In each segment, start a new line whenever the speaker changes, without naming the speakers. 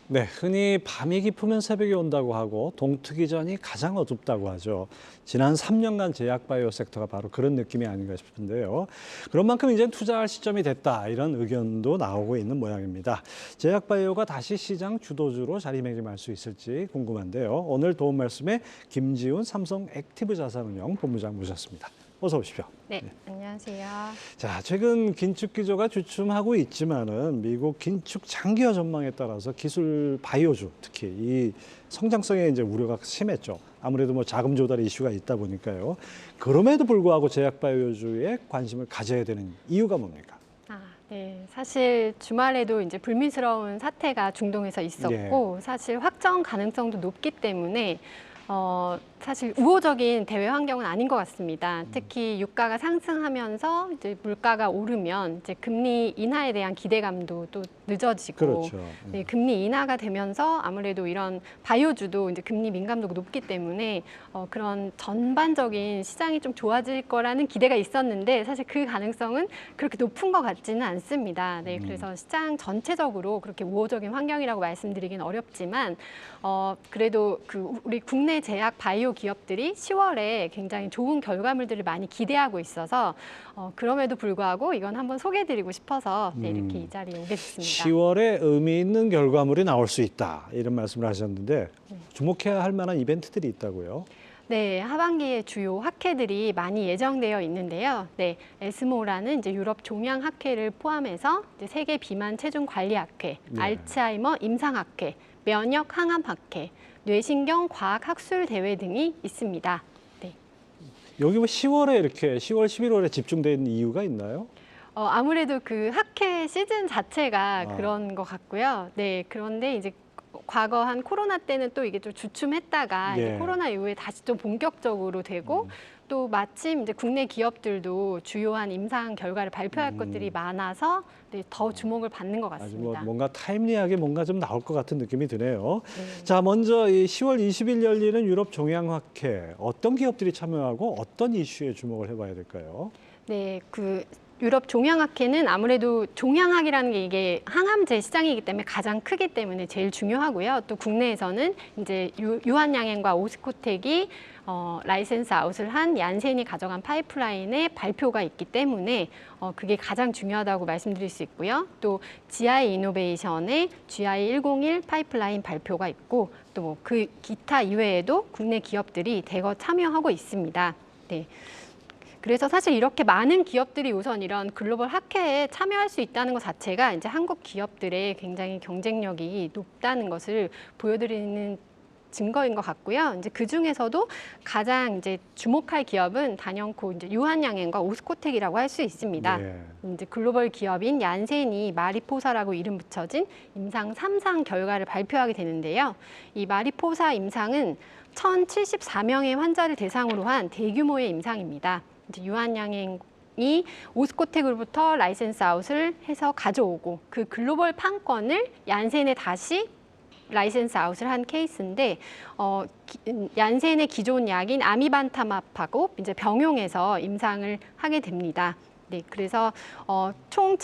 네, 흔히 밤이 깊으면 새벽이 온다고 하고 동트기 전이 가장 어둡다고 하죠. 지난 3년간 제약바이오 섹터가 바로 그런 느낌이 아닌가 싶은데요. 그런 만큼 이제 투자할 시점이 됐다, 이런 의견도 나오고 있는 모양입니다. 제약바이오가 다시 시장 주도주로 자리매김할 수 있을지 궁금한데요. 오늘 도움 말씀에 김지훈 삼성 액티브 자산운용 본부장 모셨습니다. 어서 오십시오.
네, 안녕하세요.
자, 최근 긴축 기조가 주춤하고 있지만은 미국 긴축 장기화 전망에 따라서 기술 바이오주, 특히 이 성장성에 이제 우려가 심했죠. 아무래도 뭐 자금 조달 이슈가 있다 보니까요. 그럼에도 불구하고 제약 바이오주에 관심을 가져야 되는 이유가 뭡니까?
네. 사실 주말에도 이제 불미스러운 사태가 중동에서 있었고, 사실 확정 가능성도 높기 때문에 사실 우호적인 대외 환경은 아닌 것 같습니다. 특히 유가가 상승하면서 이제 물가가 오르면 이제 금리 인하에 대한 기대감도 또 늦어지고,
그렇죠.
네, 금리 인하가 되면서 아무래도 이런 바이오주도 이제 금리 민감도가 높기 때문에 그런 전반적인 시장이 좀 좋아질 거라는 기대가 있었는데 사실 그 가능성은 그렇게 높은 것 같지는 않습니다. 네, 그래서 시장 전체적으로 그렇게 우호적인 환경이라고 말씀드리긴 어렵지만 그래도 우리 국내 제약 바이오 기업들이 10월에 굉장히 좋은 결과물들을 많이 기대하고 있어서 그럼에도 불구하고 이건 한번 소개해드리고 싶어서 네, 이렇게 이 자리에 오게 됐습니다.
10월에 의미 있는 결과물이 나올 수 있다, 이런 말씀을 하셨는데 주목해야 할 만한 이벤트들이 있다고요?
네, 하반기에 주요 학회들이 많이 예정되어 있는데요. 네, 에스모라는 이제 유럽 종양 학회를 포함해서 이제 세계 비만 체중 관리 학회, 알츠하이머 임상 학회, 면역 항암 학회, 뇌신경 과학 학술 대회 등이 있습니다. 네.
여기 뭐 10월에 이렇게 10월, 11월에 집중된 이유가 있나요?
아무래도 그 학회 시즌 자체가 그런 것 같고요. 네, 그런데 이제 과거 한 코로나 때는 또 이게 좀 주춤했다가 이제 코로나 이후에 다시 좀 본격적으로 되고 또 마침 이제 국내 기업들도 주요한 임상 결과를 발표할 것들이 많아서 네, 더 주목을 받는 것 같습니다.
아주 뭔가 타임리하게 뭔가 좀 나올 것 같은 느낌이 드네요. 자, 먼저 이 10월 20일 열리는 유럽 종양학회, 어떤 기업들이 참여하고 어떤 이슈에 주목을 해봐야 될까요?
네, 유럽 종양학회는 아무래도 종양학이라는 게 이게 항암제 시장이기 때문에 가장 크기 때문에 제일 중요하고요. 또 국내에서는 이제 유한양행과 오스코텍이 라이센스 아웃을 한 얀센이 가져간 파이프라인의 발표가 있기 때문에 그게 가장 중요하다고 말씀드릴 수 있고요. 또 GI 이노베이션의 GI101 파이프라인 발표가 있고 또 뭐 그 기타 이외에도 국내 기업들이 대거 참여하고 있습니다. 네. 그래서 사실 이렇게 많은 기업들이 우선 이런 글로벌 학회에 참여할 수 있다는 것 자체가 이제 한국 기업들의 굉장히 경쟁력이 높다는 것을 보여드리는 증거인 것 같고요. 이제 그 중에서도 가장 이제 주목할 기업은 단연코 이제 유한양행과 오스코텍이라고 할 수 있습니다. 이제 글로벌 기업인 얀센이 마리포사라고 이름 붙여진 임상 3상 결과를 발표하게 되는데요. 이 마리포사 임상은 1,074명의 환자를 대상으로 한 대규모의 임상입니다. 이제 유한양행이 오스코텍으로부터 라이센스 아웃을 해서 가져오고 그 글로벌 판권을 얀센에 다시 라이센스 아웃을 한 케이스인데 얀센의 기존 약인 아미반타마프하고 이제 병용해서 임상을 하게 됩니다. 네, 그래서 총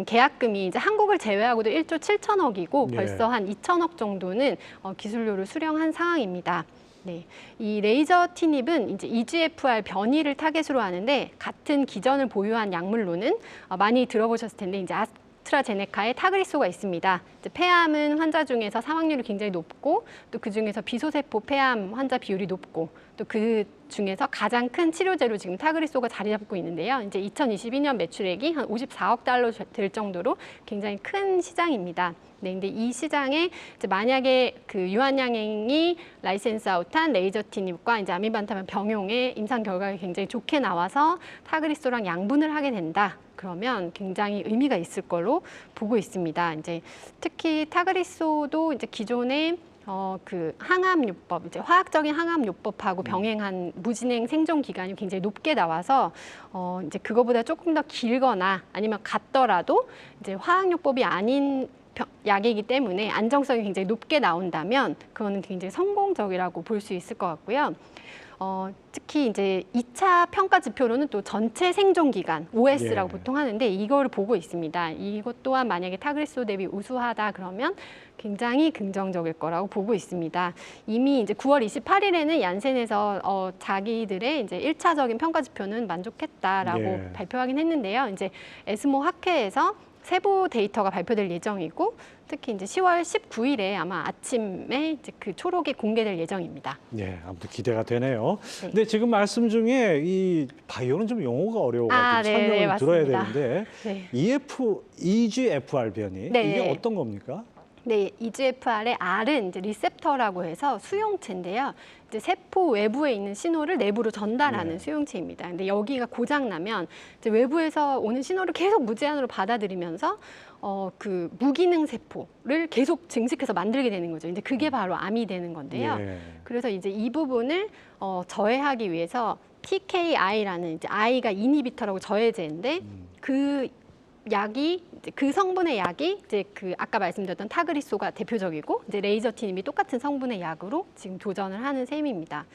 계약금이 이제 한국을 제외하고도 1조 7천억이고 벌써 한 2천억 정도는 기술료를 수령한 상황입니다. 네, 이 레이저 티닙은 이제 EGFR 변이를 타겟으로 하는데 같은 기전을 보유한 약물로는 많이 들어보셨을 텐데 이제 아스트라제네카의 타그리소가 있습니다. 이제 폐암은 환자 중에서 사망률이 굉장히 높고 또 그 중에서 비소세포 폐암 환자 비율이 높고 또 그 중에서 가장 큰 치료제로 지금 타그리소가 자리 잡고 있는데요. 이제 2022년 매출액이 한 54억 달러 될 정도로 굉장히 큰 시장입니다. 네, 근데 이 시장에 이제 만약에 그 유한양행이 라이센스 아웃한 레이저 티닙과 이제 아미반타마 병용의 임상 결과가 굉장히 좋게 나와서 타그리소랑 양분을 하게 된다. 그러면 굉장히 의미가 있을 걸로 보고 있습니다. 이제 특히 타그리소도 이제 기존의 그 항암요법, 이제 화학적인 항암요법하고 병행한 무진행 생존 기간이 굉장히 높게 나와서 이제 그거보다 조금 더 길거나 아니면 같더라도 이제 화학요법이 아닌 약이기 때문에 안정성이 굉장히 높게 나온다면 그거는 굉장히 성공적이라고 볼 수 있을 것 같고요. 특히 이제 2차 평가 지표로는 또 전체 생존 기간 OS라고
예.
보통 하는데 이거를 보고 있습니다. 이것 또한 만약에 타그리소 대비 우수하다 그러면 굉장히 긍정적일 거라고 보고 있습니다. 이미 이제 9월 28일에는 얀센에서 자기들의 이제 1차적인 평가 지표는 만족했다라고
예.
발표하긴 했는데요. 이제 에스모 학회에서 세부 데이터가 발표될 예정이고 특히 이제 10월 19일에 아마 아침에 이제 그 초록이 공개될 예정입니다.
네, 아무튼 기대가 되네요.
네.
근데 지금 말씀 중에 이 바이오는 좀 용어가 어려워가지고
네,
설명을
네,
들어야
맞습니다.
되는데
네.
EGFR 변이
네.
이게 어떤 겁니까?
네, EGFR의 R은 이제 리셉터라고 해서 수용체인데요. 이제 세포 외부에 있는 신호를 내부로 전달하는
네.
수용체입니다. 근데 여기가 고장 나면 이제 외부에서 오는 신호를 계속 무제한으로 받아들이면서 그 무기능 세포를 계속 증식해서 만들게 되는 거죠. 이제 그게 바로 암이 되는 건데요.
예.
그래서 이제 이 부분을 저해하기 위해서 TKI라는 이제 I가 이니비터라고 저해제인데 그 약이 이제 그 성분의 약이 이제 그 아까 말씀드렸던 타그리소가 대표적이고 이제 레이저티닙이 똑같은 성분의 약으로 지금 도전을 하는 셈입니다.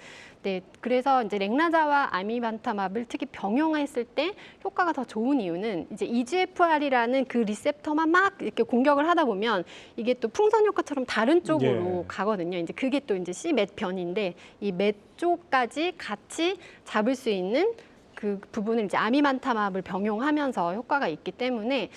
네, 그래서 이제 렉나자와 아미반타맙을 특히 병용했을 때 효과가 더 좋은 이유는 이제 EGFR이라는 그 리셉터만 막 이렇게 공격을 하다 보면 이게 또 풍선 효과처럼 다른 쪽으로
예.
가거든요. 이제 그게 또 이제 C-MET 변인데 이 MET 쪽까지 같이 잡을 수 있는 그 부분을 이제 아미반타맙을 병용하면서 효과가 있기 때문에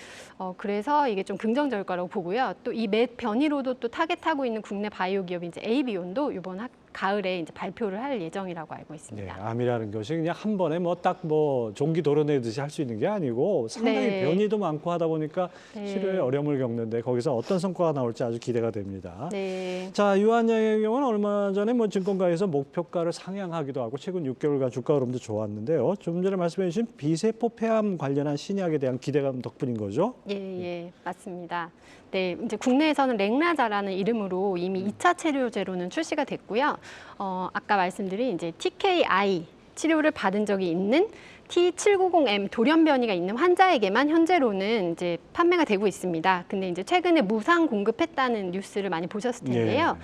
그래서 이게 좀 긍정적일 거라고 보고요. 또 이 맷 변이로도 또 타겟하고 있는 국내 바이오 기업인 이제 에이비온도 이번 가을에 이제 발표를 할 예정이라고 알고
네,
있습니다.
암이라는 것이 그냥 한 번에 뭐 딱 뭐 종기 도려내듯이 할 수 있는 게 아니고 상당히
네.
변이도 많고 하다 보니까
네.
치료에 어려움을 겪는데 거기서 어떤 성과가 나올지 아주 기대가 됩니다.
네.
자, 유한양의 경우는 얼마 전에 뭐 증권가에서 목표가를 상향하기도 하고 최근 6개월간 주가 흐름도 좋았는데요. 좀 전에 말씀해 주신 비세포 폐암 관련한 신약에 대한 기대감 덕분인 거죠?
예, 맞습니다. 네, 이제 국내에서는 렉나자라는 이름으로 이미 2차 치료제로는 출시가 됐고요. 아까 말씀드린 이제 TKI 치료를 받은 적이 있는 T790M 돌연 변이가 있는 환자에게만 현재로는 이제 판매가 되고 있습니다. 근데 이제 최근에 무상 공급했다는 뉴스를 많이 보셨을 텐데요.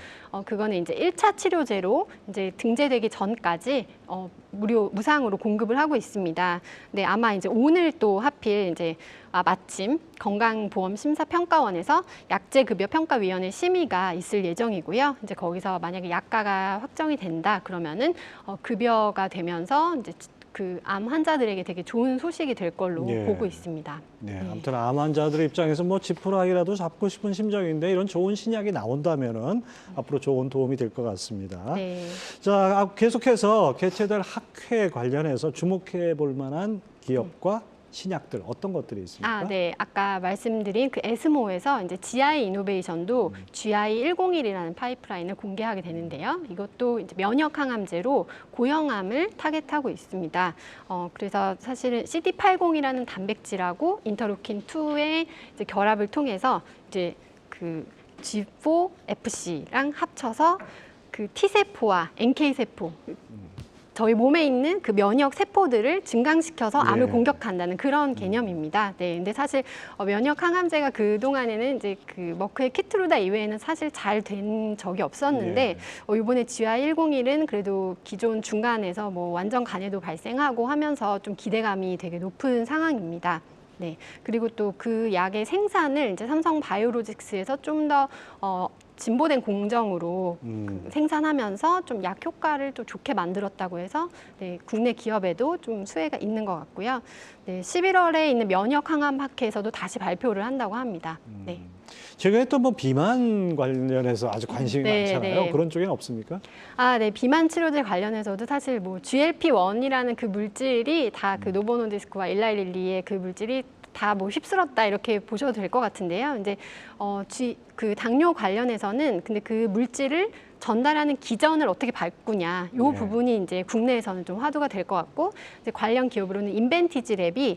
그거는 이제 1차 치료제로 이제 등재되기 전까지 무상으로 공급을 하고 있습니다. 네, 아마 이제 오늘 또 하필 이제 마침 건강보험심사평가원에서 약제급여평가위원회 심의가 있을 예정이고요. 이제 거기서 만약에 약가가 확정이 된다 그러면은 급여가 되면서 이제 그 암 환자들에게 되게 좋은 소식이 될 걸로
예.
보고 있습니다.
네, 아무튼 암 환자들 입장에서 뭐 지푸라기라도 잡고 싶은 심정인데 이런 좋은 신약이 나온다면은 앞으로 좋은 도움이 될 것 같습니다.
네.
자, 계속해서 개최될 학회 관련해서 주목해 볼 만한 기업과 신약들 어떤 것들이 있습니까?
네. 아까 말씀드린 그 에스모에서 이제 GI 이노베이션도 GI101이라는 파이프라인을 공개하게 되는데요. 이것도 이제 면역 항암제로 고형암을 타겟하고 있습니다. 그래서 사실은 CD80이라는 단백질하고 인터루킨 2의 이제 결합을 통해서 이제 그 G4FC랑 합쳐서 그 T세포와 NK세포 저희 몸에 있는 그 면역 세포들을 증강시켜서 암을
예.
공격한다는 그런 개념입니다. 네, 근데 사실 면역 항암제가 그 동안에는 이제 그 머크의 키트루다 이외에는 사실 잘 된 적이 없었는데 이번에 GI101은 그래도 기존 중간에서 뭐 완전 간에도 발생하고 하면서 좀 기대감이 되게 높은 상황입니다. 네, 그리고 또 그 약의 생산을 이제 삼성 바이오로직스에서 좀 더 진보된 공정으로 생산하면서 좀 약 효과를 또 좋게 만들었다고 해서 네, 국내 기업에도 좀 수혜가 있는 것 같고요. 네, 11월에 있는 면역 항암 학회에서도 다시 발표를 한다고 합니다. 네.
최근에 또 뭐 비만 관련해서 아주 관심이 많잖아요.
네.
그런 쪽에는 없습니까?
네. 비만 치료제 관련해서도 사실 뭐 GLP-1이라는 그 물질이 다 그 노보노디스크와 일라이릴리의 그 물질이 다 뭐 휩쓸었다 이렇게 보셔도 될 것 같은데요. 이제 그 당뇨 관련해서는 근데 그 물질을 전달하는 기전을 어떻게 바꾸냐, 요
네.
부분이 이제 국내에서는 좀 화두가 될 것 같고 이제 관련 기업으로는 인벤티지 랩이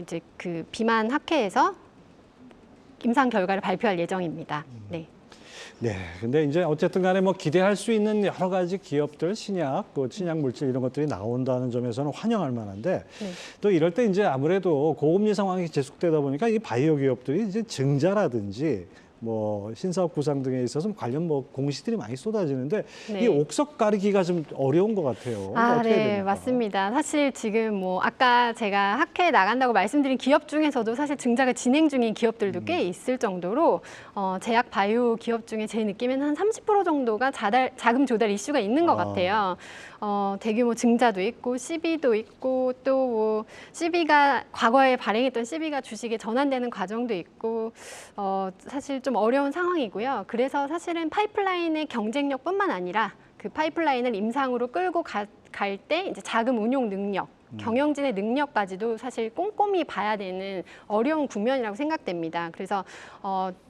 이제 그 비만 학회에서 임상 결과를 발표할 예정입니다. 네.
네, 근데 이제 어쨌든 간에 뭐 기대할 수 있는 여러 가지 기업들, 신약, 그 신약 물질 이런 것들이 나온다는 점에서는 환영할 만한데
네.
또 이럴 때 이제 아무래도 고금리 상황이 계속되다 보니까 이 바이오 기업들이 이제 증자라든지 뭐 신사업 구상 등에 있어서 관련 뭐 공시들이 많이 쏟아지는데
네.
이 옥석 가리기가 좀 어려운 것 같아요. 어떻게 해야
네,
됩니까?
맞습니다. 사실 지금 뭐 아까 제가 학회에 나간다고 말씀드린 기업 중에서도 사실 증자가 진행 중인 기업들도 꽤 있을 정도로 제약 바이오 기업 중에 제 느낌에는 한 30% 정도가 자금 조달 이슈가 있는 것 같아요. 대규모 증자도 있고 시비도 있고 또 뭐 시비가 과거에 발행했던 시비가 주식에 전환되는 과정도 있고 사실 좀 어려운 상황이고요. 그래서 사실은 파이프라인의 경쟁력뿐만 아니라 그 파이프라인을 임상으로 끌고 갈 때 이제 자금 운용 능력, 경영진의 능력까지도 사실 꼼꼼히 봐야 되는 어려운 국면이라고 생각됩니다. 그래서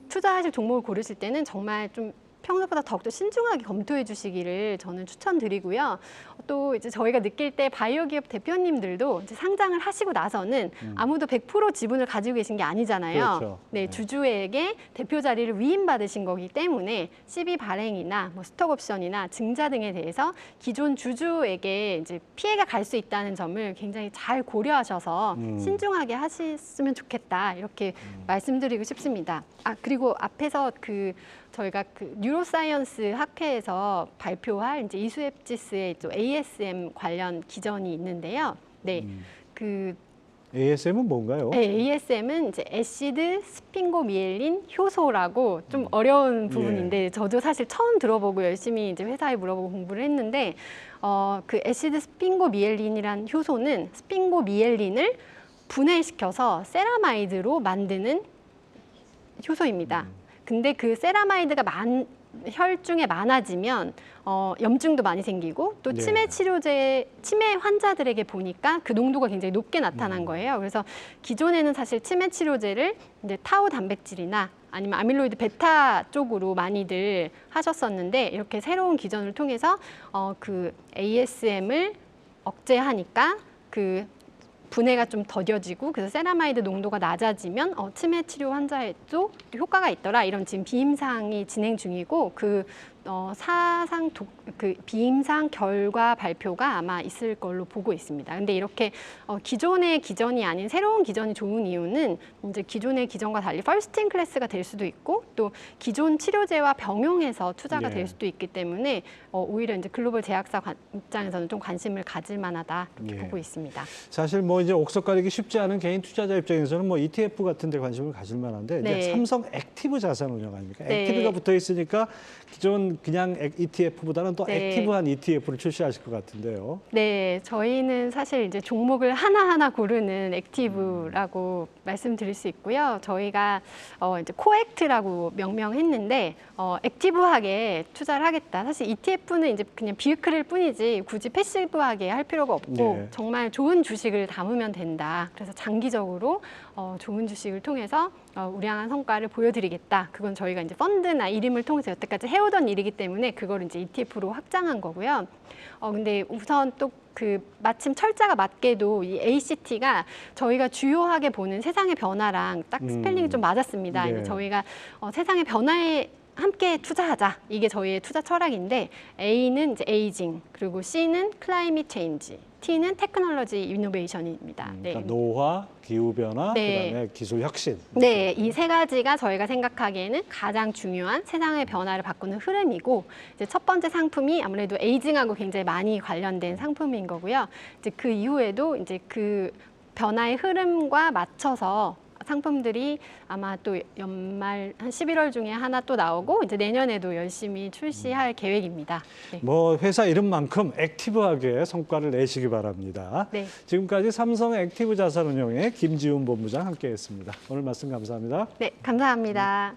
투자하실 종목을 고르실 때는 정말 좀 평소보다 더욱더 신중하게 검토해 주시기를 저는 추천드리고요. 또 이제 저희가 느낄 때 바이오 기업 대표님들도 이제 상장을 하시고 나서는 아무도 100% 지분을 가지고 계신 게 아니잖아요.
그렇죠.
네,
네.
주주에게 대표 자리를 위임받으신 거기 때문에 시비 발행이나 뭐 스톡 옵션이나 증자 등에 대해서 기존 주주에게 이제 피해가 갈 수 있다는 점을 굉장히 잘 고려하셔서 신중하게 하셨으면 좋겠다 이렇게 말씀드리고 싶습니다. 그리고 앞에서 저희가 뉴로사이언스 학회에서 발표할 이제 이수앱지스의 ASM 관련 기전이 있는데요. 네,
ASM은 뭔가요?
네, ASM은 이제 애시드 스핑고미엘린 효소라고 좀 어려운 부분인데 저도 사실 처음 들어보고 열심히 이제 회사에 물어보고 공부를 했는데 그 애시드 스핑고미엘린이란 효소는 스핑고미엘린을 분해시켜서 세라마이드로 만드는 효소입니다. 근데 그 세라마이드가 혈중에 많아지면 염증도 많이 생기고 또 치매 치료제 치매 환자들에게 보니까 그 농도가 굉장히 높게 나타난 거예요. 그래서 기존에는 사실 치매 치료제를 이제 타우 단백질이나 아니면 아밀로이드 베타 쪽으로 많이들 하셨었는데 이렇게 새로운 기전을 통해서 그 ASM을 억제하니까 그 분해가 좀 더뎌지고 그래서 세라마이드 농도가 낮아지면 치매 치료 환자에도 효과가 있더라 이런 지금 비임상이 진행 중이고 그 비임상 결과 발표가 아마 있을 걸로 보고 있습니다. 근데 이렇게 기존의 기전이 아닌 새로운 기전이 좋은 이유는 이제 기존의 기전과 달리 퍼스트 인 클래스가 될 수도 있고 또 기존 치료제와 병용해서 투자가 될 수도 있기 때문에 오히려 이제 글로벌 제약사 입장에서는 좀 관심을 가질 만하다 이렇게 보고 있습니다.
사실 뭐 이제 옥석 가리기 쉽지 않은 개인 투자자 입장에서는 뭐 ETF 같은 데 관심을 가질 만한데 이제 삼성 액티브 자산 운용 아닙니까? 액티브가 붙어 있으니까 기존 그냥 ETF보다는 또 액티브한 ETF를 출시하실 것 같은데요.
네, 저희는 사실 이제 종목을 하나하나 고르는 액티브라고 말씀드릴 수 있고요. 저희가 이제 코액트라고 명명했는데 액티브하게 투자를 하겠다. 사실 ETF는 이제 그냥 비유클일 뿐이지 굳이 패시브하게 할 필요가 없고 정말 좋은 주식을 담으면 된다. 그래서 장기적으로 좋은 주식을 통해서 우량한 성과를 보여드리겠다. 그건 저희가 이제 펀드나 이름을 통해서 여태까지 해오던 일이기 때문에 그걸 이제 ETF로 확장한 거고요. 근데 우선 또 마침 철자가 맞게도 이 ACT가 저희가 주요하게 보는 세상의 변화랑 딱 스펠링이 좀 맞았습니다. 이제 저희가 세상의 변화에 함께 투자하자. 이게 저희의 투자 철학인데 A는 이제 에이징, 그리고 C는 클라이밋 체인지, T는 테크놀로지 이노베이션입니다.
그러니까 노화, 기후변화, 그다음에 기술 혁신.
네, 이 세 가지가 저희가 생각하기에는 가장 중요한 세상의 변화를 바꾸는 흐름이고 이제 첫 번째 상품이 아무래도 에이징하고 굉장히 많이 관련된 상품인 거고요. 이제 그 이후에도 이제 그 변화의 흐름과 맞춰서 상품들이 아마 또 연말 한 11월 중에 하나 또 나오고 이제 내년에도 열심히 출시할 계획입니다. 네.
뭐 회사 이름만큼 액티브하게 성과를 내시기 바랍니다.
네.
지금까지 삼성 액티브 자산운용의 김지훈 본부장 함께했습니다. 오늘 말씀 감사합니다.
네, 감사합니다.